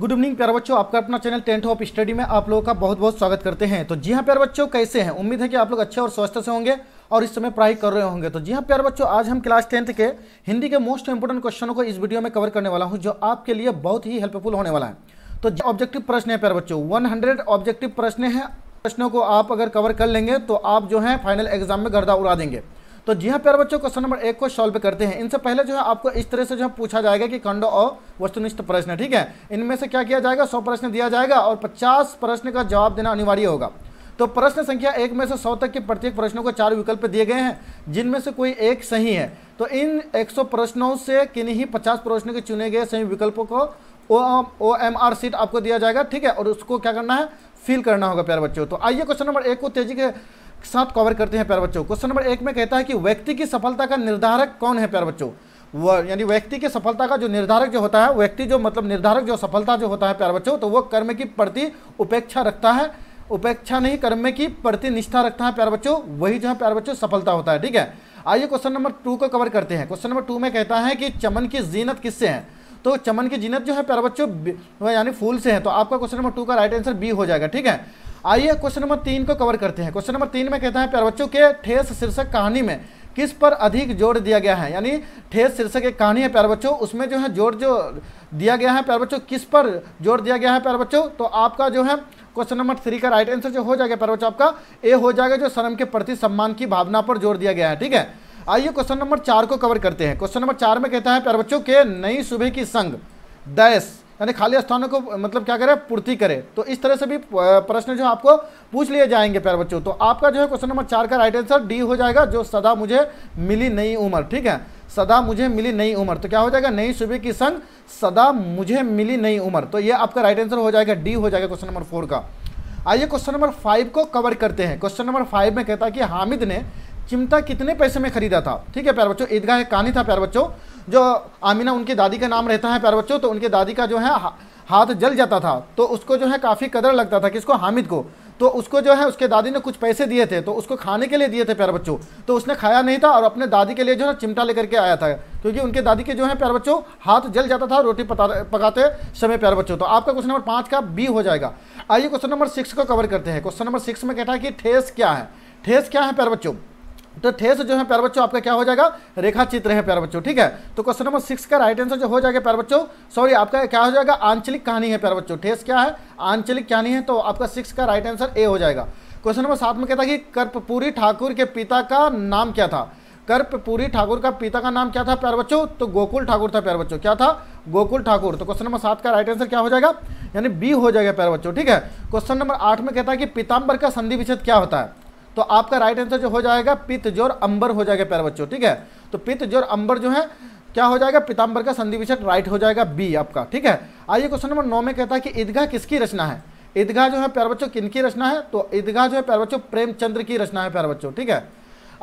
Good evening प्यारे बच्चों, आपका अपना चैनल टेंथ ऑफ स्टडी में आप लोगों का बहुत बहुत स्वागत करते हैं। तो जी हाँ प्यारे बच्चों, कैसे हैं? उम्मीद है कि आप लोग अच्छे और स्वस्थ से होंगे और इस समय पढ़ाई कर रहे होंगे। तो जी हाँ प्यारे बच्चों, आज हम क्लास 10th के हिंदी के मोस्ट इंपोर्टेंट क्वेश्चनों को इस वीडियो में कवर करने वाला हूँ, जो आपके लिए बहुत ही हेल्पफुल होने वाला है। तो ऑब्जेक्टिव प्रश्न है प्यारे बच्चों, 100 ऑब्जेक्टिव प्रश्न है। प्रश्नों को आप अगर कवर कर लेंगे तो आप जो है फाइनल एग्जाम में गर्दा उड़ा देंगे। तो जी हाँ प्यारे बच्चों, क्वेश्चन नंबर 1 को सॉल्व करते हैं। इनसे पहले जो है आपको इस तरह से जो है पूछा जाएगा कि खंड और वस्तुनिष्ठ प्रश्न, ठीक है। इनमें से क्या किया जाएगा, 100 प्रश्न दिया जाएगा और 50 प्रश्न का जवाब देना अनिवार्य होगा। तो प्रश्न संख्या 1 में से 100 तक के प्रत्येक प्रश्नों को 4 विकल्प दिए गए हैं, जिनमें से कोई एक सही है। तो इन 100 प्रश्नों से किन्हीं 50 प्रश्नों के चुने गए सही विकल्पों को OMR सीट आपको दिया जाएगा, ठीक है। और उसको क्या करना है, फिल करना होगा प्यारे बच्चों। तो आइए क्वेश्चन नंबर 1 को तेजी के साथ कवर करते हैं प्यारे बच्चों। क्वेश्चन नंबर 1 में कहता है कि व्यक्ति की सफलता का निर्धारक कौन है प्यारे बच्चों। वह यानी व्यक्ति की सफलता का जो निर्धारक जो होता है, व्यक्ति जो मतलब निर्धारक जो सफलता जो होता है प्यारे बच्चों, तो वो कर्म की प्रति उपेक्षा रखता है, उपेक्षा नहीं कर्म की प्रति निष्ठा रखता है प्यारे बच्चों, वही जो है प्यारे बच्चों सफलता होता है, ठीक है। आइए क्वेश्चन नंबर 2 को कवर करते हैं। क्वेश्चन नंबर 2 में कहता है कि चमन की जीनत किससे है। तो चमन की जीनत जो है प्यारे बच्चों यानी फूल से है। तो आपका क्वेश्चन नंबर 2 का राइट आंसर बी हो जाएगा, ठीक है। आइए क्वेश्चन नंबर 3 को कवर करते हैं। क्वेश्चन नंबर 3 में कहता है प्यारे बच्चों के ठेस शीर्षक कहानी में किस पर अधिक जोर दिया गया है। यानी ठेस शीर्षक एक कहानी है प्यारे बच्चों, उसमें जो है जोर जो दिया गया है प्यारे बच्चों, किस पर जोर दिया गया है प्यारे बच्चों। तो आपका जो है क्वेश्चन नंबर 3 का राइट आंसर जो हो जाएगा प्यारे बच्चों, आपका ए हो जाएगा, जो श्रम के प्रति सम्मान की भावना पर जोर दिया गया है, ठीक है। आइए क्वेश्चन नंबर 4 को कवर करते हैं। क्वेश्चन नंबर 4 में कहता है प्यारे बच्चों के नई सुबह की संग डैश यानी खाली स्थानों को मतलब क्या करे, पूर्ति करे। तो इस तरह से भी प्रश्न जो आपको पूछ लिए जाएंगे प्यारे बच्चों। तो आपका जो है क्वेश्चन नंबर 4 का राइट आंसर डी हो जाएगा, जो सदा मुझे मिली नई उम्र, ठीक है। सदा मुझे मिली नई उम्र, तो क्या हो जाएगा, नई सुबह की संग सदा मुझे मिली नई उम्र। तो ये आपका राइट आंसर हो जाएगा, डी हो जाएगा क्वेश्चन नंबर 4 का। आइए क्वेश्चन नंबर 5 को कवर करते हैं। क्वेश्चन नंबर 5 में कहता है कि हामिद ने चिमटा कितने पैसे में खरीदा था, ठीक है प्यारे बच्चों। ईदगाह एक कहानी था प्यारे बच्चों, जो आमीना उनकी दादी का नाम रहता है प्यारे बच्चों। तो उनके दादी का जो है हाथ जल जाता था, तो उसको जो है काफ़ी कदर लगता था, किसको, हामिद को। तो उसको जो है उसके दादी ने कुछ पैसे दिए थे, तो उसको खाने के लिए दिए थे प्यारे बच्चों। तो उसने खाया नहीं था और अपने दादी के लिए जो है चिमटा लेकर के आया था, क्योंकि उनके दादी के जो है प्यारे बच्चों हाथ जल जाता था रोटी पकाते समय प्यारे बच्चों। तो आपका क्वेश्चन नंबर 5 का बी हो जाएगा। आइए क्वेश्चन नंबर 6 को कवर करते हैं। क्वेश्चन नंबर 6 में कहता है कि ठेस क्या है। ठेस क्या है प्यारे बच्चों। तो ठेस जो है प्यारे बच्चों आपका क्या हो जाएगा, रेखा चित्र है प्यारे बच्चों, ठीक है। तो क्वेश्चन नंबर 6 का राइट आंसर जो हो जाएगा प्यारे बच्चों, सॉरी आपका क्या हो जाएगा, आंचलिक कहानी है प्यारे बच्चों। ठेस क्या है, आंचलिक कहानी है। तो आपका 6 का राइट आंसर ए हो जाएगा। क्वेश्चन नंबर 7 में कहता है कि कर्पूरी ठाकुर के पिता का नाम क्या था। कर्पूरी ठाकुर का पिता का नाम क्या था प्यारे बच्चों, तो गोकुल ठाकुर था प्यारे बच्चों। क्या था, गोकुल ठाकुर। तो क्वेश्चन नंबर 7 का राइट आंसर क्या हो जाएगा, यानी बी हो जाएगा प्यारे बच्चों, ठीक है। क्वेश्चन नंबर 8 में कहता है कि पीताम्बर का संधि विच्छेद क्या होता है। तो आपका राइट आंसर जो हो जाएगा पित्त जोर अंबर हो जाएगा प्यारे बच्चों, ठीक है। तो पित्त जोर अंबर जो है क्या हो जाएगा, पीताम्बर का संधि विच्छेद राइट हो जाएगा बी आपका, ठीक है। आइए क्वेश्चन नंबर 9 में कहता है कि ईदगाह किसकी रचना है। ईदगाह जो है प्यारे बच्चों किनकी रचना है, तो ईदगाह जो है प्यारे बच्चों प्रेमचंद्र की रचना है प्यारे बच्चों, ठीक है।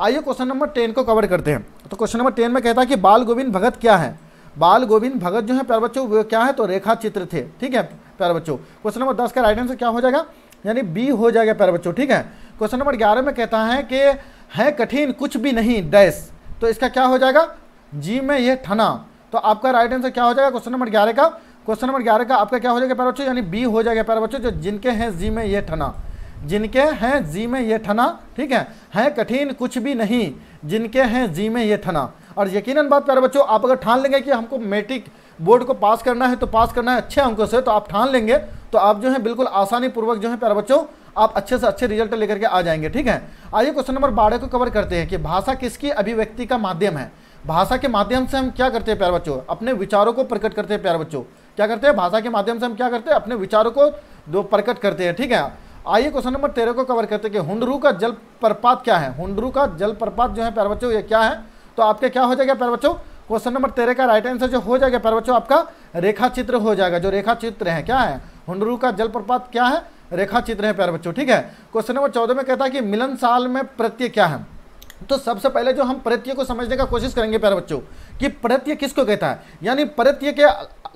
आइए क्वेश्चन नंबर 10 को कवर करते हैं। तो क्वेश्चन नंबर 10 में कहता है कि बाल गोविंद भगत क्या है। बाल गोविंद भगत जो है प्यारे बच्चों वो क्या है, तो रेखा चित्र थे, ठीक है प्यारे बच्चों। क्वेश्चन नंबर 10 का राइट आंसर क्या हो जाएगा, यानी बी हो जाएगा प्यारे बच्चों, ठीक है। क्वेश्चन नंबर 11 में कहता है कि है कठिन कुछ भी नहीं डैश। तो इसका क्या हो जाएगा, जी में ये ठना। तो आपका राइट आंसर क्या हो जाएगा क्वेश्चन नंबर 11 का। क्वेश्चन नंबर 11 का आपका क्या हो जाएगा प्यारे बच्चों, यानी बी हो जाएगा प्यारे बच्चों, जो जिनके हैं जी में ये ठना, जिनके हैं जी में ये ठना, ठीक है कठिन कुछ भी नहीं, जिनके हैं जी में ये ठना। और यकीनन बात प्यारे बच्चों, आप अगर ठान लेंगे कि हमको मैट्रिक बोर्ड को पास करना है, तो पास करना है अच्छे अंकों से, तो आप ठान लेंगे तो आप जो है बिल्कुल आसानी पूर्वक जो है प्यारे बच्चों आप अच्छे से अच्छे रिजल्ट लेकर के आ जाएंगे, ठीक है। आइए क्वेश्चन नंबर 12 को कवर करते हैं कि भाषा किसकी अभिव्यक्ति का माध्यम है। भाषा के माध्यम से हम क्या करते हैं प्यारे बच्चों, अपने विचारों को प्रकट करते हैं प्यारे बच्चों। क्या करते हैं, भाषा के माध्यम से हम क्या करते हैं, अपने विचारों को दो प्रकट करते हैं, ठीक है। आइए क्वेश्चन नंबर 13 को कवर करते हैं कि हुंडरू का जलप्रपात क्या है। हुंडरू का जलप्रपात जो है प्यारे बच्चों ये क्या है। तो आपके क्या हो जाएगा प्यारे बच्चों, क्वेश्चन नंबर 13 का राइट आंसर जो हो जाएगा प्यारे बच्चों आपका रेखा चित्र हो जाएगा। जो रेखा चित्र है क्या है, हुंडरू का जलप्रपात क्या है, रेखा चित्र है प्यारे बच्चों, ठीक है। क्वेश्चन नंबर 14 में कहता है कि मिलन साल में प्रत्यय क्या है। तो सबसे पहले जो हम प्रत्यय को समझने का कोशिश करेंगे प्यारे बच्चों कि प्रत्यय किसको कहता है। यानी प्रत्यय के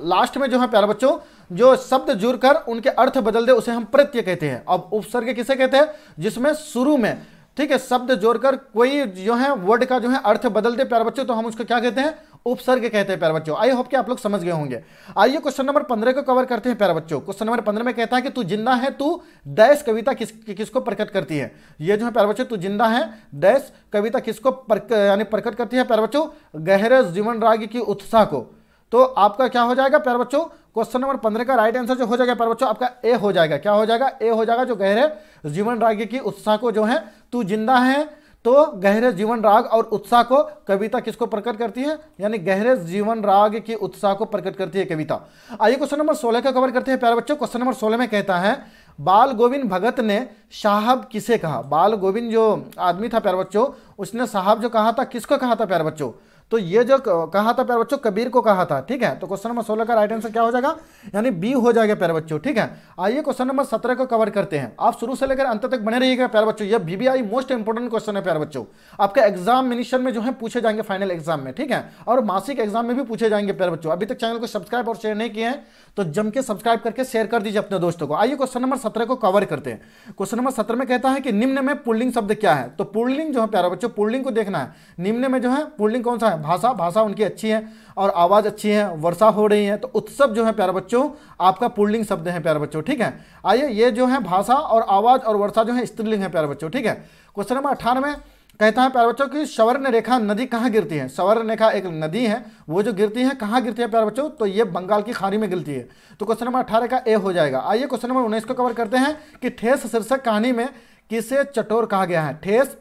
लास्ट में जो है प्यारे बच्चों जो शब्द जुड़कर उनके अर्थ बदल दे उसे हम प्रत्यय कहते हैं। अब उपसर्ग किसे कहते हैं, जिसमें शुरू में ठीक है शब्द जोड़कर कोई जो है वर्ड का जो है अर्थ बदल दे प्यारे बच्चों, तो हम उसको क्या कहते हैं, उपसर्ग कहते हैं प्यारे बच्चों। आई होप कि आप लोग समझ गए होंगे। आइए क्वेश्चन नंबर 15 को कवर करते हैं प्यारे बच्चों। क्वेश्चन नंबर 15 में कहता है कि तू जिंदा है, तू डैश कविता किसको प्रकट करती है। ये जो है प्यारे बच्चों, तू जिंदा है डैश कविता किसको प्रकट करती है प्यारे बच्चों, गहरे जीवन राग की उत्साह को। तो आपका क्या हो जाएगा प्यारे बच्चों, क्वेश्चन नंबर 15 का राइट आंसर जो हो जाएगा प्यारे बच्चों आपका ए हो जाएगा। क्या हो जाएगा, ए हो जाएगा, जो गहरे जीवन राग की उत्साह को जो है, तू जिंदा है तो गहरे जीवन राग और उत्साह को कविता किसको प्रकट करती है, यानी गहरे जीवन राग की उत्साह को प्रकट करती है कविता। आइए क्वेश्चन नंबर 16 का कवर करते हैं प्यारे बच्चों। क्वेश्चन नंबर 16 में कहता है बाल गोविंद भगत ने साहब किसे कहा। बाल गोविंद जो आदमी था प्यारे बच्चों, उसने साहब जो कहा था किसको कहा था प्यारे बच्चों, तो ये जो कहा था प्यारे बच्चों कबीर को कहा था। ठीक है, तो क्वेश्चन नंबर 16 का राइट आंसर क्या हो जाएगा, यानी बी हो जाएगा प्यारे बच्चों। ठीक है, आइए क्वेश्चन नंबर 17 को कवर करते हैं। आप शुरू से लेकर अंत तक बने रहिएगा प्यारे बच्चों। ये बीबीआई मोस्ट इंपोर्टेंट क्वेश्चन है प्यारे बच्चों, आपके एग्जामिनेशन में जो है पूछे जाएंगे फाइनल एग्जाम में। ठीक है, और मासिक एग्जाम में भी पूछे जाएंगे प्यारे बच्चों। अभी तक चैनल को सब्सक्राइब और शेयर नहीं किए हैं तो जम के सब्सक्राइब करके शेयर कर दीजिए अपने दोस्तों को। आइए क्वेश्चन नंबर 17 को कवर करते हैं। क्वेश्चन नंबर 17 में कहता है कि निम्न में पुल्लिंग शब्द क्या है। तो पुल्लिंग जो है प्यारे बच्चों, पुल्लिंग को देखना है। निम्न में जो है पुल्लिंग कौन सा है, भाषा, भाषा उनकी अच्छी है और आवाज अच्छी है, वर्षा हो रही है, तो उत्सव जो है प्यारे बच्चों आपका पुल्लिंग शब्द है प्यारे बच्चों। ठीक है, आइए ये जो है भाषा और आवाज और वर्षा जो है स्त्रीलिंग है प्यारे बच्चों। ठीक है, क्वेश्चन नंबर 18 में कहता है प्यारे बच्चों कि स्वर्ण रेखा नदी कहाँ गिरती है। स्वर्ण रेखा एक नदी है, वो जो गिरती है कहाँ गिरती है प्यारे बच्चों, तो ये बंगाल की खाड़ी में गिरती है। तो क्वेश्चन नंबर 18 का ए हो जाएगा। आइए क्वेश्चन नंबर 19 को कवर करते हैं कि ठेस शीर्षक कहानी में किसे चटोर कहा गया है। ठेस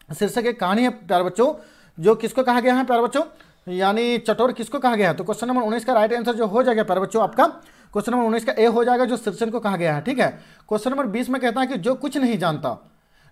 शीर्षक एक कहानी है प्यारे बच्चों, जो किसको कहा गया है प्यारे बच्चों, यानी चटोर किसको कहा गया है। तो क्वेश्चन नंबर 19 का राइट आंसर जो हो जाएगा प्यारे बच्चों आपका क्वेश्चन नंबर 19 का ए हो जाएगा, जो शीर्षक को कहा गया है। ठीक है, क्वेश्चन नंबर 20 में कहता है कि जो कुछ नहीं जानता,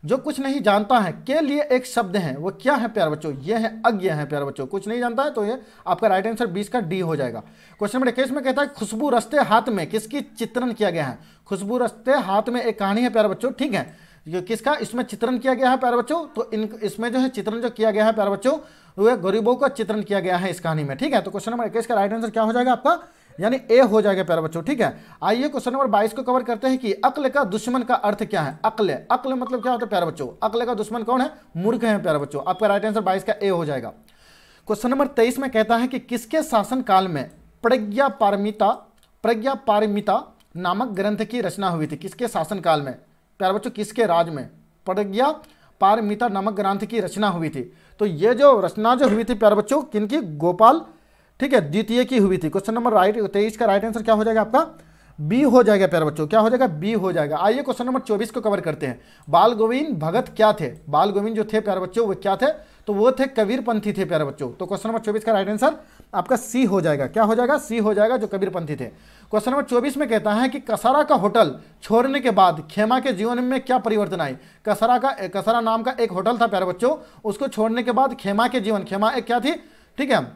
जो कुछ नहीं जानता है के लिए एक शब्द है, वो क्या है प्यारे बच्चों, ये है अज्ञ है प्यारे बच्चों। कुछ नहीं जानता है तो ये आपका राइट आंसर 20 का डी हो जाएगा। क्वेश्चन नंबर 21 में कहता है खुशबू रस्ते हाथ में किसकी चित्रण किया गया है। खुशबू रस्ते हाथ में एक कहानी है प्यारे बच्चों। ठीक है, ये किसका इसमें चित्रण किया गया है प्यारे बच्चों, तो इसमें जो है चित्रण जो किया गया है प्यारे बच्चों, वो गरीबों का चित्रण किया गया है इस कहानी में। ठीक है, तो क्वेश्चन नंबर 21 का राइट आंसर क्या हो जाएगा आपका, यानी ए हो जाएगा प्यारे बच्चों। ठीक है, आइए क्वेश्चन नंबर 22 को कवर करते हैं कि अक्ल का दुश्मन का अर्थ क्या है। अक्ल, अक्ल मतलब क्या होता है प्यारे बच्चों, अक्ल का दुश्मन कौन है, मूर्ख है प्यारे बच्चों। आपका राइट आंसर 22 का ए हो जाएगा। क्वेश्चन नंबर 23 में कहता है कि किसके शासन काल में प्रज्ञा पारमिता नामक ग्रंथ की रचना हुई थी। किसके शासन काल में प्यारे बच्चों, किसके राज में प्रज्ञा पारमिता नामक ग्रंथ की रचना हुई थी। तो ये जो रचना जो हुई थी प्यारे बच्चों किनकी, गोपाल, ठीक है, द्वितीय की हुई थी। क्वेश्चन नंबर 23 का राइट आंसर क्या हो जाएगा आपका, बी हो जाएगा प्यारे बच्चों। क्या हो जाएगा, बी हो जाएगा। आइए क्वेश्चन नंबर 24 को कवर करते हैं। बाल गोविंद भगत क्या थे। बाल गोविंद जो थे प्यारे बच्चों वो क्या थे, तो वो थे कबीरपंथी थे प्यारे बच्चों। तो क्वेश्चन नंबर 24 का राइट आंसर आपका सी हो जाएगा। क्या हो जाएगा, सी हो जाएगा, जो कबीरपंथी थे। क्वेश्चन नंबर 24 में कहता है कि कसारा का होटल छोड़ने के बाद खेमा के जीवन में क्या परिवर्तन आई। कसारा नाम का एक होटल था प्यारे बच्चों, उसको छोड़ने के बाद खेमा के जीवन, खेमा एक क्या थी, ठीक है,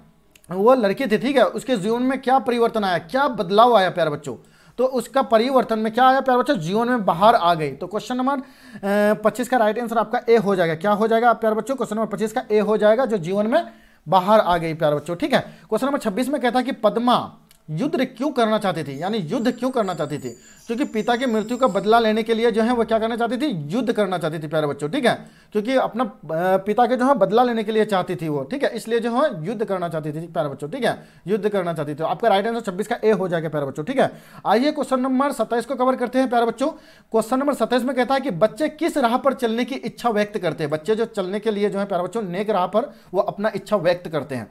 वो लड़की थी। ठीक है, उसके जीवन में क्या परिवर्तन आया, क्या बदलाव आया प्यारे बच्चों, तो उसका परिवर्तन में क्या आया प्यारे बच्चों, जीवन में बाहर आ गई। तो क्वेश्चन नंबर 25 का राइट आंसर आपका ए हो जाएगा। क्या हो जाएगा प्यारे बच्चों, क्वेश्चन नंबर 25 का ए हो जाएगा, जो जीवन में बाहर आ गई प्यारे बच्चों। ठीक है, क्वेश्चन नंबर 26 में कहता है कि पद्मा युद्ध क्यों करना चाहती थी, यानी युद्ध क्यों करना चाहती थी, क्योंकि पिता की मृत्यु का बदला लेने के लिए जो है वो क्या करना चाहती थी, युद्ध करना चाहती थी प्यारे बच्चों। ठीक है, क्योंकि अपना पिता के जो है बदला लेने के लिए चाहती थी वो, ठीक है, इसलिए जो है युद्ध करना चाहती थी प्यारे बच्चों। ठीक है, युद्ध करना चाहती थी। आपका राइट आंसर 26 का ए हो जाएगा प्यारे बच्चों। ठीक है, आइए क्वेश्चन नंबर 27 को कवर करते हैं प्यारे बच्चों। क्वेश्चन नंबर 27 में कहता है कि बच्चे किस राह पर चलने की इच्छा व्यक्त करते हैं। बच्चे जो चलने के लिए जो है प्यारे बच्चों नेक राह पर वो अपना इच्छा व्यक्त करते हैं।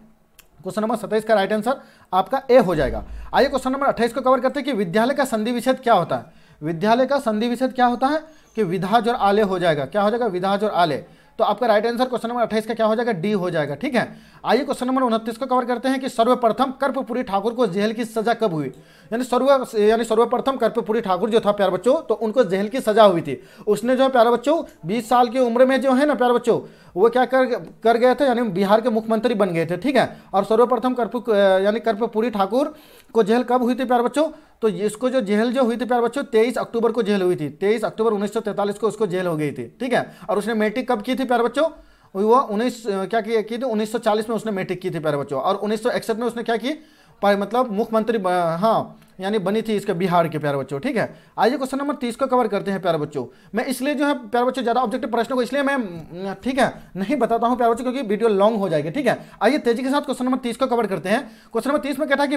क्वेश्चन नंबर 27 का राइट आंसर आपका ए हो जाएगा। आइए क्वेश्चन नंबर 28 को कवर करते हैं कि विद्यालय का संधि विच्छेद क्या होता है। विद्यालय का संधि विच्छेद क्या होता है कि विधा जोड़ आले हो जाएगा। क्या हो जाएगा, विधा जोड़ आले। तो आपका राइट आंसर क्वेश्चन नंबर 28 का क्या हो जाएगा, डी हो जाएगा। ठीक है, आइए क्वेश्चन नंबर 29 को कवर करते हैं कि सर्वप्रथम कर्पूरी ठाकुर को जेल की सजा कब हुई। यानी सर्वप्रथम कर्पूरी ठाकुर जो था प्यारे बच्चों, तो उनको जेल की सजा हुई थी। उसने जो है प्यारे बच्चों 20 साल की उम्र में जो है ना प्यारे बच्चों वो क्या कर गए थे, यानी बिहार के मुख्यमंत्री बन गए थे। ठीक है, और सर्वप्रथम कर्पूरी ठाकुर को जेल कब हुई थी प्यारे बच्चों, तो इसको जो जेल जो हुई थी प्यारे बच्चों 23 अक्टूबर को जेल हुई थी। 23 अक्टूबर 1943 को उसको जेल हो गई थी। ठीक है, और उसने मैट्रिक कब की थी प्यारे बच्चों, वो 1940 में उसने मैट्रिक की थी प्यारे बच्चों। और 1961 में उसने क्या की, मतलब मुख्यमंत्री, हाँ यानी बनी थी इसके बिहार के प्यारे बच्चों। ठीक है, आइए क्वेश्चन नंबर 30 को कवर करते हैं प्यारे बच्चों। मैं इसलिए जो है प्यारे बच्चों ज़्यादा ऑब्जेक्टिव प्रश्नों को इसलिए मैं ठीक है नहीं बताता हूँ प्यारे बच्चों, क्योंकि वीडियो लॉन्ग हो जाएगी। ठीक है, आइए तेजी के साथ क्वेश्चन नंबर 30 को कवर करते हैं। क्वेश्चन नंबर 30 में कहता है कि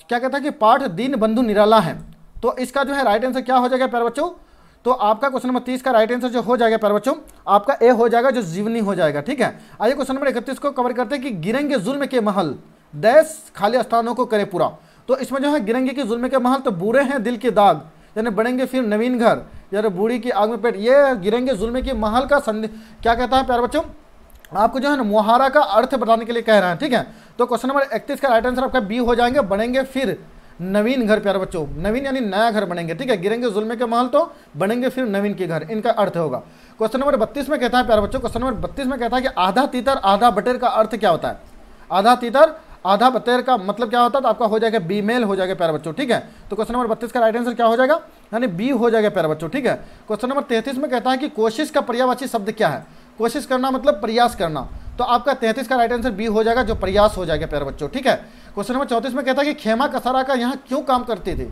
क्या कहता है कि पाठ दीन बंधु निराला है, तो इसका जो है राइट आंसर क्या हो जाएगा प्यारे बच्चों। तो आपका क्वेश्चन नंबर 30 का राइट आंसर जो हो जाएगा प्यारे बच्चों, आपका ए हो जाएगा, जो जीवनी हो जाएगा। ठीक है, आइए क्वेश्चन नंबर 31 को कवर करते हैं कि गिरेंगे जुल्म के महल देश खाली स्थानों को करे पूरा। तो इसमें जो है गिरेंगे की जुल्म के महल, तो बुरे हैं दिल के दाग, यानी बढ़ेंगे फिर नवीन घर, यानी बूढ़ी की आग में पेट। ये गिरेंगे जुल्म के महल का क्या कहता है प्यारे बच्चों, आपको जो है ना मुहारा का अर्थ बताने के लिए कह रहा है। ठीक है, तो क्वेश्चन नंबर 31 का राइट आंसर आपका बी हो जाएंगे, बढ़ेंगे फिर नवीन घर प्यारे बच्चों। नवीन यानी नया घर बनेंगे। ठीक है, गिरेंगे जुल्म के महल तो बनेंगे फिर नवीन के घर, इनका अर्थ होगा। क्वेश्चन नंबर 32 में कहता है प्यारे बच्चों, क्वेश्चन नंबर 32 में कहता है कि आधा तीतर आधा बटेर का अर्थ क्या होता है। आधा तीतर आधा बटेर का मतलब क्या होता है, तो आपका हो जाएगा बी मेल हो जाएगा प्यारे बच्चों। ठीक है, तो क्वेश्चन नंबर 32 का राइट आंसर क्या हो जाएगा, यानी बी हो जाएगा प्यारे बच्चों। ठीक है, क्वेश्चन नंबर 33 में कहता है कि कोशिश का पर्यायवाची शब्द क्या है। कोशिश करना मतलब प्रयास करना, तो आपका 33 का राइट आंसर बी हो जाएगा, जो प्रयास हो जाएगा प्यारे बच्चों। ठीक है, क्वेश्चन नंबर 34 में कहता है कि खेमा कसारा का यहाँ क्यों काम करते थे।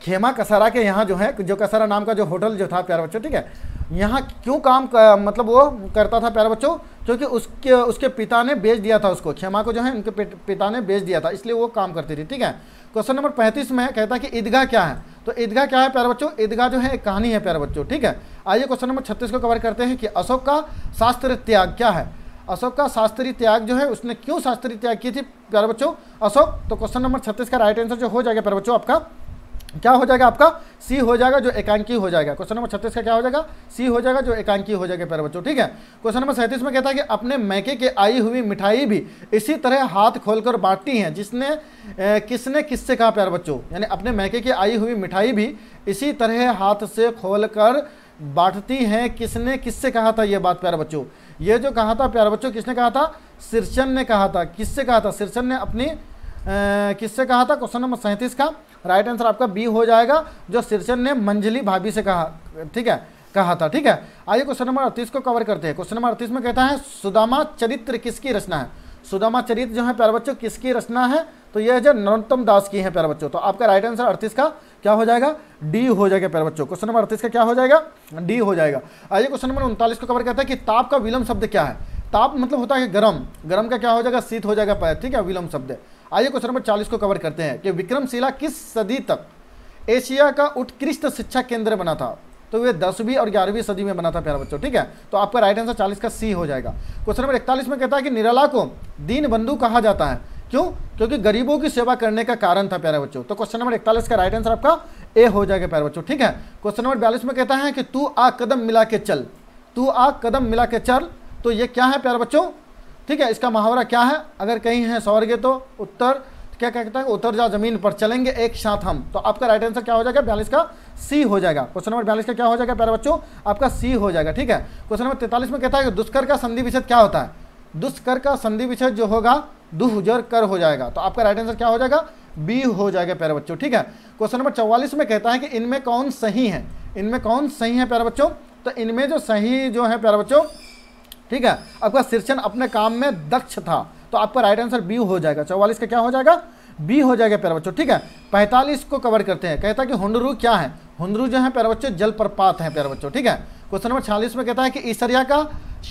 खेमा कसारा के यहाँ जो है, जो कसारा नाम का जो होटल जो था प्यारे बच्चों, ठीक है, यहाँ क्यों काम मतलब वो करता था प्यारे बच्चों, क्योंकि उसके पिता ने बेच दिया था उसको, खेमा को जो है उनके पिता ने बेच दिया था, इसलिए वो काम करती थी। ठीक है, क्वेश्चन नंबर 35 में कहता है कि ईदगाह क्या है। तो ईदगाह क्या है प्यारे बच्चों, ईदगाह जो है एक कहानी है प्यारे बच्चों। ठीक है, आइए क्वेश्चन नंबर 36 को कवर करते हैं कि अशोक का शास्त्र त्याग क्या है। अशोक का शास्त्रीय त्याग जो है, उसने क्यों शास्त्रीय त्याग की थी प्यारे बच्चों अशोक। तो क्वेश्चन नंबर 36 का राइट आंसर जो हो जाएगा प्यारे बच्चों, आपका क्या हो जाएगा, आपका सी हो जाएगा, जो एकांकी हो जाएगा। क्वेश्चन नंबर 36 का क्या हो जाएगा, सी हो जाएगा, जो एकांकी हो जाएगा प्यारे बच्चों। ठीक है, क्वेश्चन नंबर 37 में कहता है कि अपने मैके के आई हुई मिठाई भी इसी तरह हाथ खोलकर बांटती हैं, किसने किससे कहा प्यारे बच्चों, यानी अपने मैके की आई हुई मिठाई भी इसी तरह हाथ से खोलकर बांटती हैं, किसने किससे कहा था ये बात प्यारे बच्चों। ये जो कहा था प्यारे बच्चों, किसने कहा था, सिरचन ने कहा था। किससे कहा था, सिरचन ने अपनी किससे कहा था। क्वेश्चन नंबर 37 का राइट आंसर आपका बी हो जाएगा, जो सिरचन ने मंजली भाभी से कहा, ठीक है, कहा था। ठीक है, आइए क्वेश्चन नंबर 38 को कवर करते हैं। क्वेश्चन नंबर 38 में कहता है सुदामा चरित्र किसकी रचना है। सुदामा चरित्र जो है प्यारे बच्चों किसकी रचना है, तो यह जो नरोत्तम दास की है प्यारे बच्चों। तो आपका राइट आंसर 38 का क्या हो जाएगा, डी हो जाएगा प्यारे बच्चों। क्वेश्चन नंबर 38 का क्या हो जाएगा, डी हो जाएगा। आइए क्वेश्चन नंबर 39 को कवर करता है कि ताप का विलोम शब्द क्या है। ताप मतलब होता है गरम, गरम का क्या हो जाएगा, शीत हो जाएगा। ठीक है, विलोम शब्द। आइए क्वेश्चन नंबर 40 को कवर करते हैं कि विक्रमशिला किस सदी तक एशिया का उत्कृष्ट शिक्षा केंद्र बना था। तो वे 10वीं और 11वीं सदी में बना था प्यारे बच्चों। ठीक है, तो आपका राइट आंसर 40 का सी हो जाएगा। क्वेश्चन नंबर 41 में कहता है कि निराला को दीन बंधु कहा जाता है, क्यों, क्योंकि गरीबों की सेवा करने का कारण था प्यारे बच्चों। तो क्वेश्चन नंबर 41 का राइट आंसर आपका ए हो जाएगा प्यारे बच्चों। ठीक है, क्वेश्चन नंबर 42 में कहता है कि तू आ कदम मिला के चल, तू आ कदम मिला के चल। तो ये क्या है प्यारे बच्चों, ठीक है, इसका मुहावरा क्या है, अगर कहीं है स्वर्ग तो उत्तर क्या कहता है, उतर जा जमीन पर चलेंगे एक साथ हम। तो आपका राइट आंसर क्या हो जाएगा, 42 का सी हो जाएगा। क्वेश्चन नंबर 42 का क्या हो जाएगा प्यारे बच्चों, आपका सी हो जाएगा। ठीक है, क्वेश्चन नंबर 43 में कहता है कि दुष्कर का संधि विच्छेद क्या होता है। दुष्कर का संधि विच्छेद जो होगा दुहजर कर हो जाएगा। तो आपका राइट आंसर क्या हो जाएगा, बी हो जाएगा प्यारे बच्चों। ठीक है, क्वेश्चन नंबर 44 में कहता है कि इनमें कौन सही है, इनमें कौन सही है प्यारे बच्चों। तो इनमें जो सही जो है प्यारे बच्चों, ठीक है, आपका सिरचन अपने काम में दक्ष था। तो आपका राइट आंसर बी हो जाएगा। 44 का क्या हो जाएगा, बी हो जाएगा प्यारे बच्चों। ठीक है, 45 को कवर करते हैं। कहता है कि हुंडरू क्या है। हुंडरू जो है प्यारे बच्चों जलप्रपात है प्यारे बच्चों। ठीक है, क्वेश्चन नंबर 46 में कहता है कि ईश्वरिया का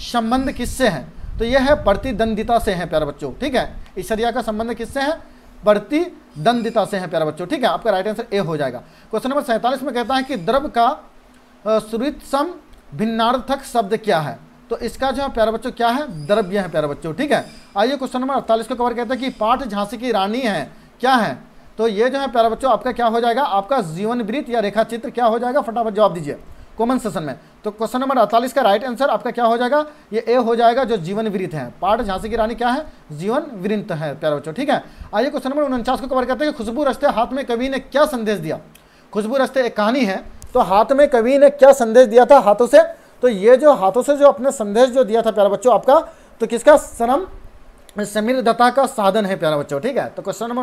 संबंध किससे है। तो यह है प्रतिद्वंदिता से है प्यारे बच्चों। ठीक है, ईश्वरिया का संबंध किससे है, प्रतिद्वंदिता से है प्यारे बच्चों। ठीक है, आपका राइट आंसर ए हो जाएगा। क्वेश्चन नंबर 47 में कहता है कि द्रव का सुरितसम भिन्नार्थक शब्द क्या है। तो इसका जो है प्यारे बच्चों क्या है, द्रव्य है प्यारे बच्चों। ठीक है, आइए क्वेश्चन नंबर 48 को कवर करते हैं कि पाठ झांसी की रानी है क्या है। तो ये जो है प्यारे बच्चों आपका क्या हो जाएगा, आपका जीवन वृत्त या रेखा चित्र क्या हो जाएगा, फटाफट जवाब दीजिए कमेंट सेशन में। तो क्वेश्चन नंबर 48 का राइट आंसर आपका क्या हो जाएगा, ये ए हो जाएगा, जो जीवन वृत्त है। पाठ झांसी की रानी क्या है, जीवन वृत्त है प्यारे बच्चों। ठीक है, आइए क्वेश्चन नंबर 49 को कवर करते हैं कि खुशबू रस्ते हाथ में कवि ने क्या संदेश दिया। खुशबू रस्ते एक कहानी है, तो हाथ में कवि ने क्या संदेश दिया था हाथों से। तो ये जो हाथों से जो अपने संदेश जो दिया था प्यारे बच्चों आपका, तो किसका, श्रम समृद्धता का साधन है प्यारे बच्चों। ठीक है, तो क्वेश्चन नंबर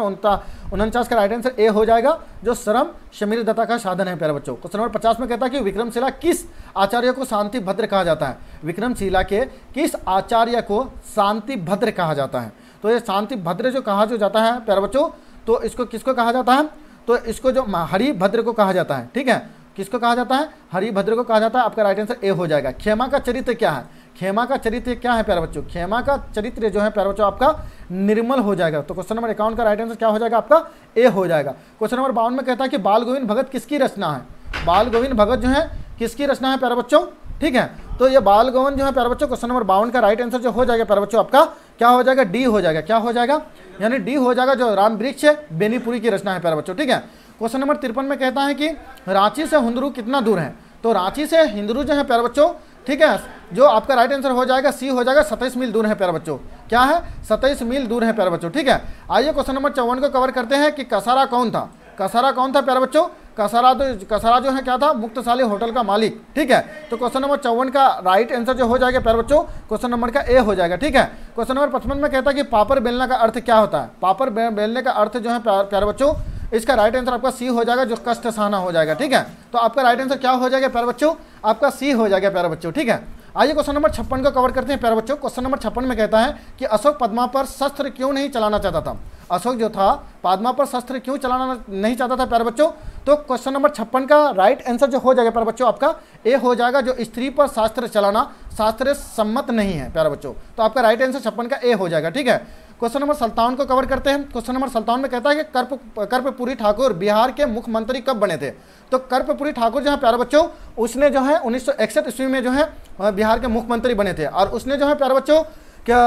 49 का राइट आंसर ए हो जाएगा, जो श्रम समृद्धता का साधन है प्यारे बच्चों। क्वेश्चन नंबर 50 में कहता है कि विक्रमशिला किस आचार्य को शांति भद्र कहा जाता है। विक्रमशिला के किस आचार्य को शांति भद्र कहा जाता है। तो ये शांति भद्र जो कहा जो जाता है प्यारे बच्चों, तो इसको किसको कहा जाता है, तो इसको जो हरिभद्र को कहा जाता है, ठीक है, किसको कहा जाता है, हरिभद्र को कहा जाता है। आपका राइट आंसर ए हो जाएगा। खेमा का चरित्र क्या है, खेमा का चरित्र क्या है प्यारे बच्चों, खेमा का चरित्र जो है प्यारे बच्चों आपका निर्मल हो जाएगा। तो क्वेश्चन नंबर 51 का राइट आंसर क्या हो जाएगा, आपका ए हो जाएगा। क्वेश्चन नंबर 52 में कहता है कि बाल गोविंद भगत किसकी रचना है, बाल गोविंद भगत जो है किसकी रचना है प्यारे बच्चों, ठीक है। तो ये बाल गोविंद जो है प्यारे बच्चों क्वेश्चन नंबर 52 का राइट आंसर जो हो जाएगा प्यारे बच्चों आपका क्या हो जाएगा, डी हो जाएगा। क्या हो जाएगा, यानी डी हो जाएगा, जो राम वृक्ष है बेनीपुरी की रचना है प्यारे बच्चों, ठीक है। क्वेश्चन नंबर 53 में कहता है कि रांची से हुंदरू कितना दूर है, तो रांची से हिंदरू जो है प्यारे बच्चों, ठीक है, जो आपका राइट आंसर हो जाएगा सी हो जाएगा, 27 मील दूर है प्यारे बच्चों। क्या है, 27 मील दूर है प्यारे बच्चों, ठीक है। आइए क्वेश्चन नंबर 54 को कवर करते हैं कि कसारा कौन था, कसारा कौन था प्यारे बच्चों, कसारा जो है क्या था, मुक्तसाली होटल का मालिक, ठीक है। तो क्वेश्चन नंबर 54 का राइट आंसर जो हो जाएगा प्यारे बच्चों क्वेश्चन नंबर का ए हो जाएगा, ठीक है। क्वेश्चन नंबर 55 में कहता है कि पापड़ बेलना का अर्थ क्या होता है, पापड़ बेलने का अर्थ जो है प्यारे बच्चों, इसका राइट आंसर आपका सी हो जाएगा, जो कष्ट सहना हो जाएगा, ठीक है। तो आपका राइट आंसर क्या हो जाएगा प्यारे बच्चों, आपका सी हो जाएगा प्यारे बच्चों, ठीक है। आइए क्वेश्चन नंबर 56 को कवर करते हैं प्यारे बच्चों। क्वेश्चन नंबर 56 में कहता है कि अशोक पद्मा पर शस्त्र क्यों नहीं चलाना चाहता था, अशोक जो था पद्मा पर शस्त्र क्यों चलाना नहीं चाहता था प्यारे बच्चों। तो क्वेश्चन नंबर 56 का राइट आंसर जो हो जाएगा प्यारे बच्चों आपका ए हो जाएगा, जो स्त्री पर शास्त्र चलाना शास्त्र सम्मत नहीं है प्यारे बच्चों। तो आपका राइट आंसर 56 का ए हो जाएगा, ठीक है। क्वेश्चन नंबर 57 को कवर करते हैं। क्वेश्चन नंबर 57 में कहता है कि कर्पूरी ठाकुर बिहार के मुख्यमंत्री कब बने थे। तो कर्पूरी ठाकुर जो है प्यारे बच्चों, उसने जो है 1961 ईस्वी में जो है बिहार के मुख्यमंत्री बने थे, और उसने जो है प्यारे बच्चों क्या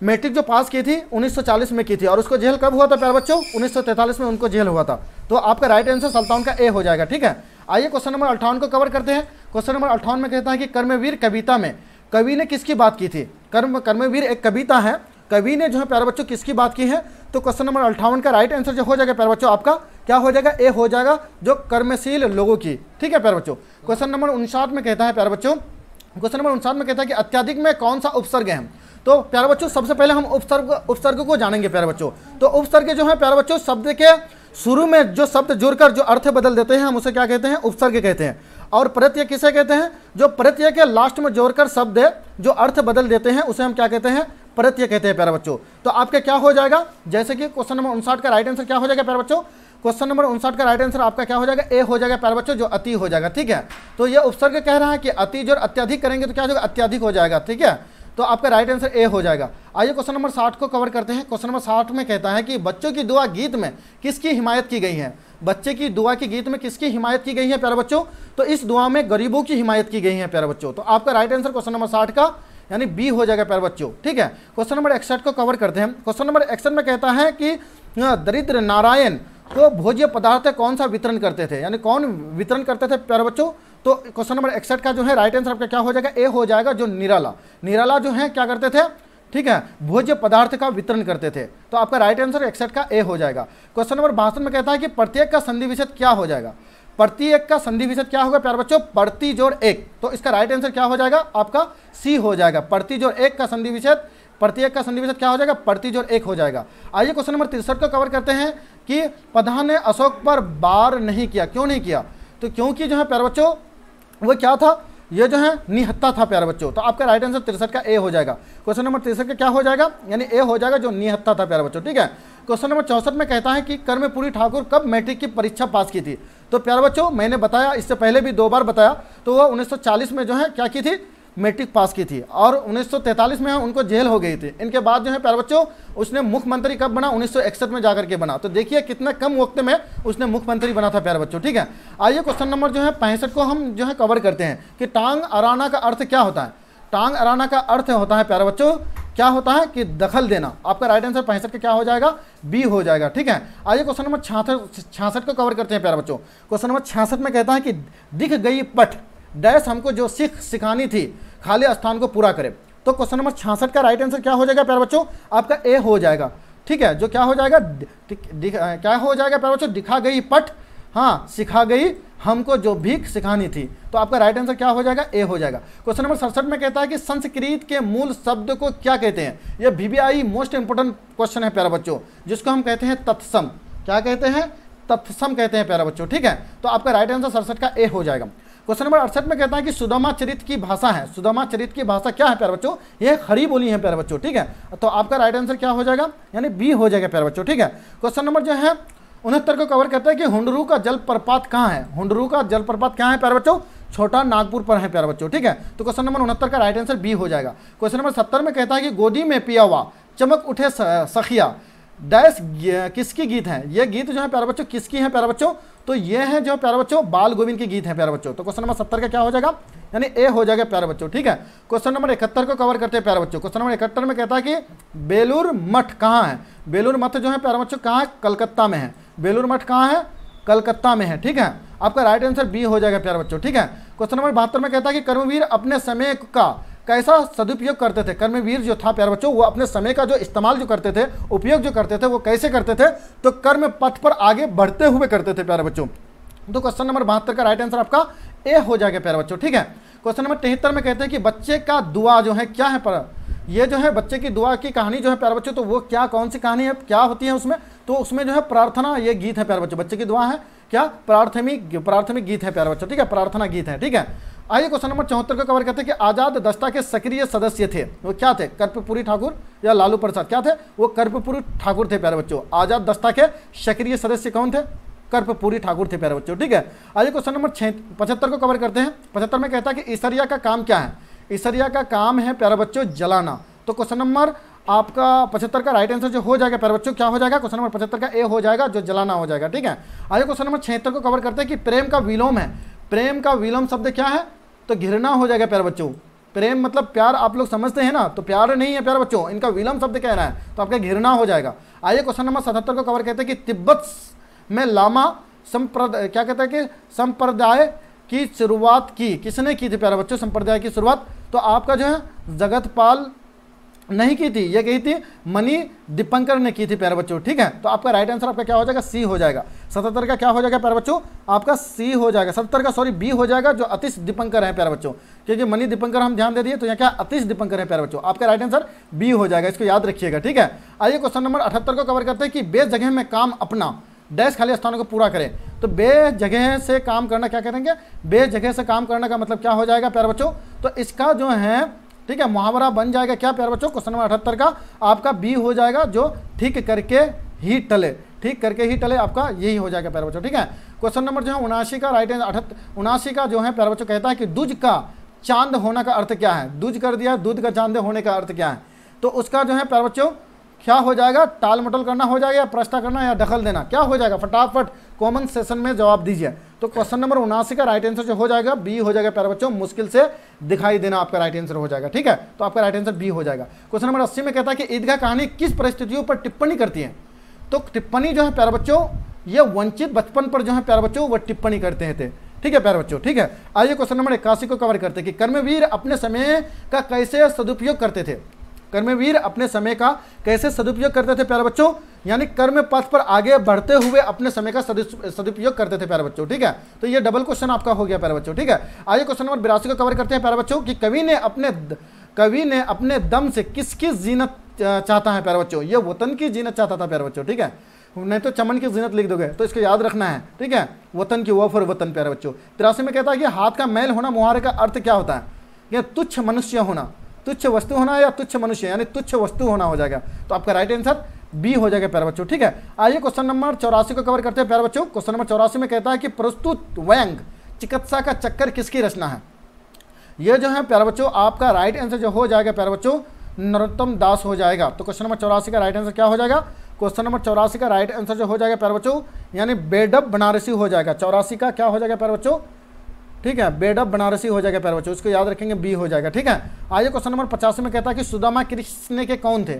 मैट्रिक जो पास की थी 1940 में की थी, और उसको जेल कब हुआ था प्यारे बच्चों, 1943 में उनको जेल हुआ था। तो आपका राइट आंसर 57 का ए हो जाएगा, ठीक है। आइए क्वेश्चन नंबर 58 को कवर करते हैं। क्वेश्चन नंबर 58 में कहता है कि कर्मवीर कविता में कवि ने किसकी बात की थी। कर्मवीर एक कविता है, कवि ने जो है प्यारे बच्चों किसकी बात की है। तो क्वेश्चन नंबर 58 का राइट आंसर जो हो जाएगा प्यारे बच्चों आपका क्या हो जाएगा, ए हो जाएगा, जो कर्मशील लोगों की, ठीक है प्यारे बच्चों। क्वेश्चन नंबर 59 में कहता है प्यारे बच्चों, क्वेश्चन नंबर 59 में कहता है कि अत्याधिक में कौन सा उपसर्ग है। तो प्यारे बच्चों सबसे पहले हम उपसर्ग को जानेंगे प्यारे बच्चों। तो उपसर्ग जो है प्यारे बच्चों शब्द के शुरू में जो शब्द जुड़कर जो अर्थ बदल देते हैं हम उसे क्या कहते हैं, उपसर्ग कहते हैं। और प्रत्यय किसे कहते हैं, जो प्रत्यय के लास्ट में जोड़कर शब्द जो अर्थ बदल देते हैं उसे हम क्या कहते हैं, प्रत्यय कहते हैं प्यारे बच्चों। तो आपके क्या हो जाएगा, जैसे कि क्वेश्चन नंबर 59 का राइट आंसर क्या हो जाएगा प्यारे बच्चों, क्वेश्चन नंबर 59 का राइट आंसर आपका क्या हो जाएगा, ए हो जाएगा प्यारे बच्चों, जो अति हो जाएगा, ठीक है। तो ये उपसर्ग कह रहा है कि अति जो अत्यधिक करेंगे तो क्या हो जाएगा, अत्यधिक हो जाएगा, ठीक है। तो आपका राइट आंसर ए हो जाएगा। आइए क्वेश्चन नंबर 60 को कवर करते हैं। क्वेश्चन नंबर 60 में कहता है कि बच्चों की दुआ गीत में किसकी हिमायत की गई है। बच्चे की दुआ की गीत में किसकी हिमायत की गई है प्यारे बच्चों, तो इस दुआ में गरीबों की हिमायत की गई है प्यारे बच्चों। तो आपका राइट आंसर क्वेश्चन नंबर 60 का यानी बी हो जाएगा प्यारे बच्चों, ठीक है। क्वेश्चन नंबर 61 को कवर करते हैं। क्वेश्चन नंबर 61 में कहता है कि दरिद्र नारायण को भोज्य पदार्थ कौन सा वितरण करते थे, यानी कौन वितरण करते थे प्यारे बच्चों। तो क्वेश्चन नंबर 61 का जो है राइट आंसर आपका क्या हो जाएगा, ए हो जाएगा, जो निराला जो है क्या करते थे, ठीक है, भोज्य पदार्थ का वितरण करते थे। तो आपका राइट आंसर 61 का ए हो जाएगा। क्वेश्चन नंबर 62 में कहता है कि प्रत्येक का संधि विच्छेद क्या हो जाएगा। प्रत्येक का संधि विच्छेद क्या होगा प्यारे बच्चों, प्रति जोड़ एक। तो इसका राइट आंसर क्या हो जाएगा, आपका सी हो जाएगा, प्रति जोड़ एक का संधि विच्छेद, प्रत्येक का संधि विच्छेद क्या हो जाएगा, प्रति जोड़ एक हो जाएगा। आइए क्वेश्चन नंबर 63 को कवर करते हैं कि प्रधान ने अशोक पर वार नहीं किया, क्यों नहीं किया। तो क्योंकि जो है प्यारे बच्चों वो क्या था, ये जो है निहत्था था प्यारे बच्चों। तो आपका राइट आंसर 63 का ए हो जाएगा। क्वेश्चन नंबर 63 का क्या हो जाएगा, यानी ए हो जाएगा, जो निहत्था था प्यारे बच्चों, ठीक है। क्वेश्चन नंबर 64 में कहता है कि कर्मपुरी ठाकुर कब मैट्रिक की परीक्षा पास की थी। तो प्यारे बच्चों मैंने बताया, इससे पहले भी 2 बार बताया, तो वह 1940 में जो है क्या की थी, मैट्रिक पास की थी, और 1943 में उनको जेल हो गई थी। इनके बाद जो है प्यारे बच्चों उसने मुख्यमंत्री कब बना, 1961 में जाकर के बना। तो देखिए कितने कम वक्त में उसने मुख्यमंत्री बना था प्यारे बच्चों, ठीक है। आइए क्वेश्चन नंबर जो है 65 को हम जो है कवर करते हैं कि टांग अराना का अर्थ क्या होता है। टांग अराना का अर्थ होता है प्यारे बच्चों, क्या होता है कि दखल देना। आपका राइट आंसर 65 का क्या हो जाएगा, बी हो जाएगा, ठीक है। आइए क्वेश्चन नंबर 66 को कवर करते हैं प्यारे बच्चों। क्वेश्चन नंबर 66 में कहता है कि दिख गई पठ डैश हमको जो सिखानी थी खाली स्थान को पूरा करे। तो क्वेश्चन नंबर 66 का राइट आंसर क्या हो जाएगा प्यारे बच्चों, आपका ए हो जाएगा, ठीक है। जो क्या हो जाएगा, क्या हो जाएगा प्यारे बच्चों, दिखा गई पठ, हाँ सिखा गई हमको जो भीख सिखानी थी। तो आपका राइट आंसर क्या हो जाएगा, ए हो जाएगा। क्वेश्चन नंबर 67 में कहता है कि संस्कृत के मूल शब्द को क्या कहते हैं। यह VBI मोस्ट इंपोर्टेंट क्वेश्चन है प्यारे बच्चों, जिसको हम कहते हैं तत्सम। क्या कहते हैं, तत्सम कहते हैं प्यारे बच्चों, ठीक है। तो आपका राइट आंसर 67 का ए हो जाएगा। क्वेश्चन नंबर 68 में कहता है कि सुदामा चरित की भाषा है, सुदामा चरित की भाषा क्या है प्यारे बच्चों, ये खड़ी बोली है प्यारे बच्चों, ठीक है। तो आपका राइट आंसर क्या हो जाएगा, यानी बी हो जाएगा प्यारे बच्चों, ठीक है। क्वेश्चन नंबर जो है 69 को कवर करता है कि हुंडरू का जलप्रपात कहाँ है, हुंडरू का जलप्रपात कहाँ है प्यारे बच्चों, छोटा नागपुर पर है प्यारे बच्चों, ठीक है। तो क्वेश्चन नंबर 69 का राइट आंसर बी हो जाएगा। क्वेश्चन नंबर 70 में कहता है कि गोदी में पिया हुआ चमक उठे सखिया डैश किसकी गीत है, ये गीत जो है प्यारे बच्चों किसकी है प्यारे बच्चों, तो ये है जो प्यारे बच्चों बाल गोविंद की गीत है प्यारे बच्चों। तो क्वेश्चन नंबर 70 का क्या हो जाएगा, यानी ए हो जाएगा प्यारे बच्चों, ठीक है। क्वेश्चन नंबर 71 को कवर करते हैं प्यारे बच्चों। क्वेश्चन नंबर 71 में कहता है कि बेलूर मठ कहाँ है, बेलूर मठ जो है प्यारे बच्चों कहाँ है, कलकत्ता में है, बेलूर मठ कहाँ है, कलकत्ता में है, ठीक है। आपका राइट आंसर बी हो जाएगा प्यारे बच्चों, ठीक है। क्वेश्चन नंबर 72 में कहता है कि कर्मवीर अपने समय का कैसा सदुपयोग करते थे, कर्मवीर जो था प्यारे बच्चों वो अपने समय का जो इस्तेमाल जो करते थे, उपयोग जो करते थे वो कैसे करते थे, तो कर्म पथ पर आगे बढ़ते हुए करते थे प्यारे बच्चों। तो क्वेश्चन नंबर 72 का राइट आंसर आपका ए हो जाएगा प्यारे बच्चों, ठीक है। क्वेश्चन नंबर 73 में कहते हैं कि बच्चे का दुआ जो है क्या है, पर ये जो है बच्चे की दुआ की कहानी जो है प्यारे बच्चों, तो वो क्या कौन सी कहानी है, क्या होती है उसमें, तो उसमें जो है प्रार्थना ये गीत है प्यारे बच्चों, बच्चे की दुआ है क्या, प्राथमिक गीत है प्यारे बच्चों, ठीक है, प्रार्थना गीत है, ठीक है। आइए क्वेश्चन नंबर 74 को कवर करते हैं कि आजाद दस्ता के सक्रिय सदस्य थे, वो क्या थे, कर्पूरी ठाकुर या लालू प्रसाद, क्या थे, वो कर्पूरी ठाकुर थे प्यारे बच्चों। आजाद दस्ता के सक्रिय सदस्य कौन थे, कर्पूरी ठाकुर थे प्यारे बच्चों, ठीक है। आइए क्वेश्चन नंबर 75 को कवर करते हैं। 75 में कहता है कि ईसरिया का काम क्या है, ईसरिया का काम है प्यारे बच्चों जलाना। तो क्वेश्चन नंबर आपका 75 का राइट आंसर जो हो जाएगा प्यारे बच्चों क्या हो जाएगा, क्वेश्चन नंबर 75 का ए हो जाएगा, जो जलाना हो जाएगा, ठीक है। आइए क्वेश्चन नंबर 76 को कवर करते हैं कि प्रेम का विलोम है, प्रेम का विलोम शब्द क्या है, तो घृणा हो जाएगा प्यारे बच्चों। प्रेम मतलब प्यार, आप लोग समझते हैं ना, तो प्यार नहीं है प्यारे बच्चों, इनका विलोम शब्द कह रहा है, तो आपका घृणा हो जाएगा। आइए क्वेश्चन नंबर 77 को कवर करते हैं कि तिब्बत में लामा क्या कहता है कि संप्रदाय की शुरुआत की किसने की थी प्यारे बच्चों, संप्रदाय की शुरुआत, तो आपका जो है जगतपाल नहीं की थी, ये कही थी मणि दीपंकर ने की थी प्यारे बच्चों, ठीक है। तो आपका राइट आंसर आपका क्या हो जाएगा, सी हो जाएगा। 77 का क्या हो जाएगा प्यारे बच्चों, आपका सी हो जाएगा, 77 का सॉरी बी हो जाएगा, जो अतिश दीपंकर है प्यारे बच्चों, क्योंकि मणि दीपंकर हम ध्यान दे दिए, तो यहाँ क्या अतिश दीपंकर है प्यारे बच्चों। आपका राइट आंसर बी हो जाएगा, इसको याद रखिएगा, ठीक है। आइए क्वेश्चन नंबर 78 को कवर करते हैं कि बे जगह में काम अपना डैश खाली स्थानों को पूरा करें। तो बे जगह से काम करना क्या करेंगे, बे जगह से काम करने का मतलब क्या हो जाएगा प्यारे बच्चों, तो इसका जो है ठीक है मुहावरा बन जाएगा क्या प्यारे बच्चों, क्वेश्चन नंबर 78 का आपका बी हो जाएगा, जो ठीक करके ही टले, ठीक करके ही टले, आपका यही हो जाएगा प्यारे बच्चों, ठीक है। क्वेश्चन नंबर जो है 79 का राइट आंसर 79 का जो है प्यारे बच्चों कहता है कि दूज का चांद होने का अर्थ क्या है, दूज कर दिया, दूध का चांद होने का अर्थ क्या है, तो उसका जो है प्यारे बच्चों क्या हो जाएगा, टाल मटोल करना हो जाएगा, या प्रश्न करना या दखल देना, क्या हो जाएगा, फटाफट कॉमन सेशन में जवाब दीजिए। तो क्वेश्चन नंबर 79 का राइट आंसर जो हो जाएगा बी हो जाएगा प्यारे बच्चों, मुश्किल से दिखाई देना आपका राइट आंसर हो जाएगा, ठीक है। तो आपका राइट आंसर बी हो जाएगा। क्वेश्चन नंबर 80 में कहता है कि ईदगाह कहानी किस परिस्थितियों पर टिप्पणी करती है, तो टिप्पणी जो है प्यारे बच्चों ये वंचित बचपन पर जो है प्यारे बच्चों वो टिप्पणी करते हैं, ठीक है प्यारे बच्चों, ठीक है। आइए क्वेश्चन नंबर 81 को कवर करते हैं कि कर्मवीर अपने समय का कैसे सदुपयोग करते थे, कर्मवीर अपने समय का कैसे सदुपयोग करते थे प्यारे बच्चों, यानी कर्म पथ पर आगे बढ़ते हुए अपने समय का सदुपयोग करते थे प्यारे बच्चों, ठीक है। तो ये डबल क्वेश्चन आपका हो गया प्यारे बच्चों, ठीक है। आइए क्वेश्चन नंबर 82 को कवर करते हैं प्यारे बच्चों कि कवि ने अपने दम से किसकी जीनत चाहता है प्यारे बच्चों, ये वतन की जीनत चाहता था प्यारे बच्चों, ठीक है, नहीं तो चमन की जीनत लिख दोगे, तो इसको याद रखना है, ठीक है, वतन की वो फॉर वतन प्यारे बच्चों। 83 में कहता है कि हाथ का मैल होना मुहावरे का अर्थ क्या होता है, ये तुच्छ मनुष्य होना, तुच्छ वस्तु होना या तुच्छ मनुष्य, यानी तुच्छ वस्तु होना हो जाएगा। तो आपका राइट आंसर बी हो जाएगा प्यारे बच्चों, ठीक है। आइए क्वेश्चन नंबर 84 को कवर करते हैं प्यारे बच्चों। क्वेश्चन नंबर 84 में कहता है कि प्रस्तुत व्यंग चिकित्सा का चक्कर किसकी रचना है, ये जो है प्यारे बच्चों आपका राइट आंसर जो हो जाएगा प्यारे बच्चों नरोत्तम दास हो जाएगा। तो क्वेश्चन नंबर 84 का राइट आंसर क्या हो जाएगा, क्वेश्चन नंबर 84 का राइट आंसर जो हो जाएगा प्यारे बच्चों यानी बेडब बनारसी हो जाएगा। 84 का क्या हो जाएगा प्यारे बच्चों, ठीक है, बेडब बनारसी हो जाएगा प्यारे बच्चों, इसको याद रखेंगे, बी हो जाएगा, ठीक है। आइए क्वेश्चन नंबर 85 में कहता है कि सुदामा कृष्ण के कौन थे,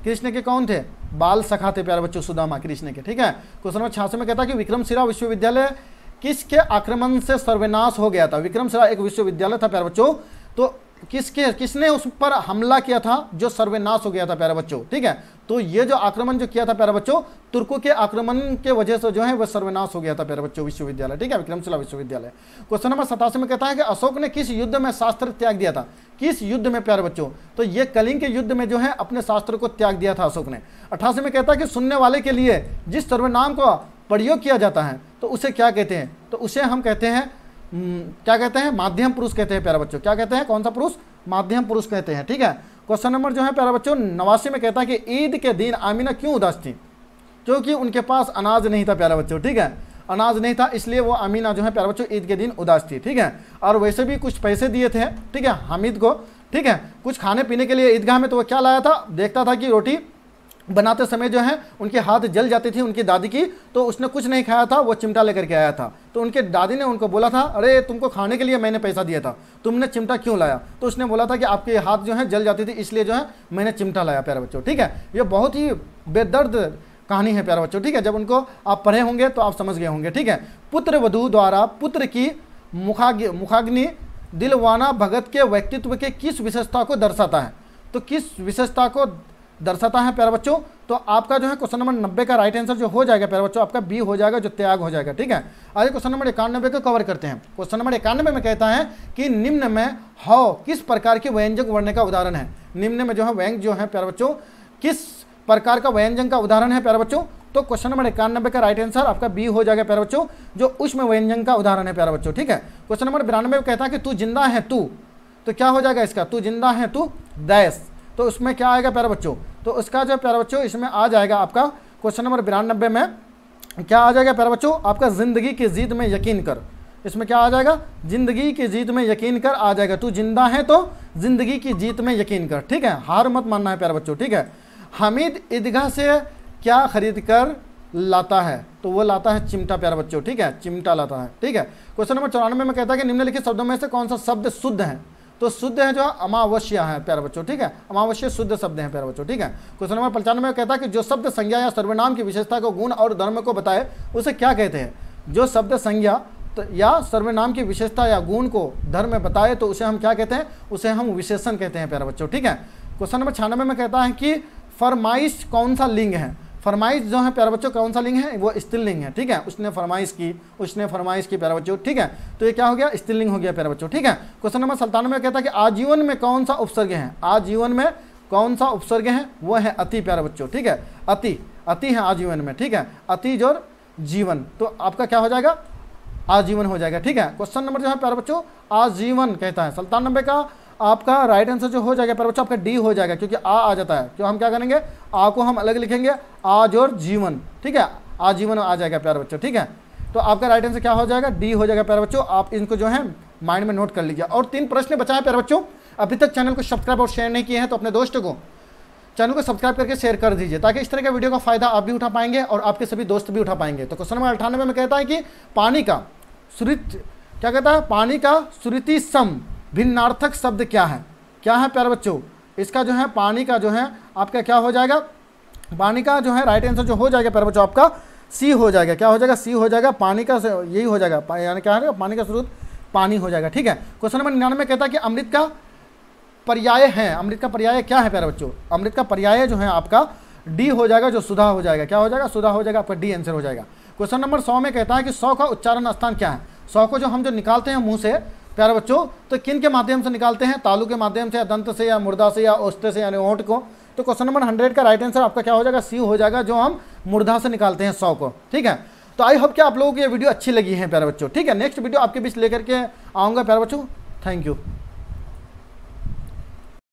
कृष्ण के कौन थे, बाल सखा थे प्यारे बच्चों सुदामा कृष्ण के, ठीक है। क्वेश्चन नंबर 86 में कहता है कि विक्रमशिला विश्वविद्यालय किसके आक्रमण से सर्वनाश हो गया था। विक्रमशिला एक विश्वविद्यालय था प्यारे बच्चों, तो किसने उस पर हमला किया था जो सर्वनाश हो गया था प्यारे बच्चों, ठीक है। तो ये जो आक्रमण जो किया था प्यारे बच्चों तुर्कों के आक्रमण के वजह से जो है वह सर्वनाश हो गया था प्यारे बच्चों विश्वविद्यालय, ठीक है, विक्रमशिला विश्वविद्यालय। क्वेश्चन नंबर 87 में कहता है कि अशोक ने किस युद्ध में शास्त्र त्याग दिया था, किस युद्ध में प्यारे बच्चों, तो ये कलिंग के युद्ध में जो है अपने शास्त्र को त्याग दिया था अशोक ने। 88 में कहता है कि सुनने वाले के लिए जिस सर्वनाम का प्रयोग किया जाता है तो उसे क्या कहते हैं, तो उसे हम कहते हैं क्या कहते हैं, माध्यम पुरुष कहते हैं प्यारे बच्चों। क्या कहते हैं, कौन सा पुरुष, माध्यम पुरुष कहते हैं। ठीक है, क्वेश्चन नंबर जो है प्यारे बच्चों 89 में कहता है कि ईद के दिन आमीना क्यों उदास थी, क्योंकि उनके पास अनाज नहीं था प्यारे बच्चों। ठीक है, अनाज नहीं था, इसलिए वो आमीना जो है प्यारे बच्चों ईद के दिन उदास थी। ठीक है, और वैसे भी कुछ पैसे दिए थे, ठीक है, हामिद को, ठीक है, कुछ खाने पीने के लिए ईदगाह में। तो वो क्या लाया था, देखता था कि रोटी बनाते समय जो है उनके हाथ जल जाती थी उनकी दादी की, तो उसने कुछ नहीं खाया था, वो चिमटा लेकर के आया था। तो उनके दादी ने उनको बोला था, अरे तुमको खाने के लिए मैंने पैसा दिया था, तुमने चिमटा क्यों लाया। तो उसने बोला था कि आपके हाथ जो है जल जाती थी, इसलिए जो है मैंने चिमटा लाया प्यारे बच्चों। ठीक है, ये बहुत ही बेदर्द कहानी है प्यारे बच्चों। ठीक है, जब उनको आप पढ़े होंगे तो आप समझ गए होंगे। ठीक है, पुत्र वधू द्वारा पुत्र की मुखाग्नि दिलवाना भगत के व्यक्तित्व के किस विशेषता को दर्शाता है, तो किस विशेषता को दर्शाता है प्यारे बच्चों। तो आपका जो है क्वेश्चन नंबर 90 का राइट आंसर जो हो जाएगा प्यारे बच्चों, आपका बी हो जाएगा, जो त्याग हो जाएगा। ठीक है, आगे क्वेश्चन नंबर 91 को कवर करते हैं। क्वेश्चन नंबर 91 में कहता है कि निम्न में हौ किस प्रकार के व्यंजक वर्ण का उदाहरण है। निम्न में जो है व्यंग जो है प्यारे बच्चों किस प्रकार का व्यंजन का उदाहरण है प्यारे बच्चों। तो क्वेश्चन नंबर 91 का राइट आंसर आपका बी हो जाएगा प्यारे बच्चों, जो उष्म व्यंजन का उदाहरण है प्यारे बच्चों। ठीक है, क्वेश्चन नंबर 92 में कहता है कि तू जिंदा है तू, तो क्या हो जाएगा इसका, तू जिंदा है तू डैश, तो उसमें क्या आएगा प्यारे बच्चों। तो उसका जो प्यारे बच्चों इसमें आ जाएगा आपका क्वेश्चन नंबर 92 में क्या आ जाएगा प्यारे बच्चों, आपका जिंदगी की जीत में यकीन कर। इसमें क्या आ जाएगा, जिंदगी की जीत में यकीन कर आ जाएगा। तू जिंदा है तो जिंदगी की जीत में यकीन कर। ठीक है, हार मत मानना है प्यारे बच्चों। ठीक है, हामिद ईदगाह से क्या खरीद कर लाता है, तो वो लाता है चिमटा प्यारे बच्चों। ठीक है, चिमटा लाता है। ठीक है, क्वेश्चन नंबर 94 में कहता है कि निम्नलिखित शब्दों में से कौन सा शब्द शुद्ध है, तो शुद्ध है जो अमावस्या है प्यारे बच्चों। ठीक है, अमावस्या शुद्ध शब्द है प्यारे बच्चों। ठीक है, क्वेश्चन नंबर 95 में कहता है कि जो शब्द संज्ञा या सर्वनाम की विशेषता को गुण और धर्म को बताए उसे क्या कहते हैं। जो शब्द संज्ञा या सर्वनाम की विशेषता या गुण को धर्म में बताए तो उसे हम क्या कहते हैं, उसे हम विशेषण कहते हैं प्यारे बच्चों। ठीक है, क्वेश्चन नंबर 96 में कहता है कि फरमाइश कौन सा लिंग है। फरमाइश जो है प्यारे बच्चों कौन सा लिंग है, वो स्त्रीलिंग है। ठीक है, उसने फरमाइश की, उसने फरमाइश की प्यारे बच्चों। ठीक है, तो ये क्या हो गया, स्त्रीलिंग हो गया प्यारे बच्चों। ठीक है, क्वेश्चन नंबर 97 में कहता है कि आजीवन में कौन सा उपसर्ग है। आजीवन में कौन सा उपसर्ग है, वो है अति प्यारे बच्चों। ठीक है, अति, अति है आजीवन में। ठीक है, अति जो जीवन, तो आपका क्या हो जाएगा, आजीवन हो जाएगा। ठीक है, क्वेश्चन नंबर जो है प्यारे बच्चों आजीवन कहता है। 97 का आपका राइट आंसर जो हो जाएगा प्यारे बच्चों आपका डी हो जाएगा, क्योंकि आ जाता है। तो हम क्या करेंगे, आ को हम अलग लिखेंगे, आज और जीवन। ठीक है, आजीवन आ जाएगा प्यारे बच्चों। ठीक है, तो आपका राइट आंसर क्या हो जाएगा, डी हो जाएगा प्यारे बच्चों। आप इनको जो है माइंड में नोट कर लीजिए। और 3 प्रश्न बचा है प्यारे बच्चों। अभी तक चैनल को सब्सक्राइब और शेयर नहीं किए हैं तो अपने दोस्तों को चैनल को सब्सक्राइब करके शेयर कर दीजिए, ताकि इस तरह का वीडियो का फायदा आप भी उठा पाएंगे और आपके सभी दोस्त भी उठा पाएंगे। तो क्वेश्चन नंबर 98 में कहता है कि पानी का श्रुति, क्या कहता है, पानी का श्रुति सम भिन्नार्थक शब्द क्या है। क्या है प्यारे बच्चों, इसका जो है पानी का जो है आपका क्या हो जाएगा, पानी का जो है राइट आंसर जो हो जाएगा प्यारे बच्चों आपका सी हो जाएगा। क्या हो जाएगा, सी हो जाएगा। पानी का यही हो जाएगा, यानी क्या है, पानी का स्रोत पानी हो जाएगा। ठीक है, क्वेश्चन नंबर 99 में कहता है कि अमृत का पर्याय है। अमृत का पर्याय क्या है प्यारे बच्चों, अमृत का पर्याय जो है आपका डी हो जाएगा, जो सुधा हो जाएगा। क्या हो जाएगा, सुधा हो जाएगा, आपका डी आंसर हो जाएगा। क्वेश्चन नंबर 100 में कहता है कि 100 का उच्चारण स्थान क्या है। 100 को जो हम जो निकालते हैं मुंह से प्यारे बच्चों, तो किन के माध्यम से निकालते हैं, तालु के माध्यम से या दंत से या मुर्दा से या औस्ते से यानी ओंठ को। तो क्वेश्चन नंबर 100 का राइट आंसर आपका क्या हो जाएगा, सी हो जाएगा, जो हम मुर्दा से निकालते हैं 100 को। ठीक है, तो आई होप कि आप लोगों को ये वीडियो अच्छी लगी है प्यारे बच्चों। ठीक है, नेक्स्ट वीडियो आपके बीच लेकर के आऊँगा प्यारे बच्चों। Thank you.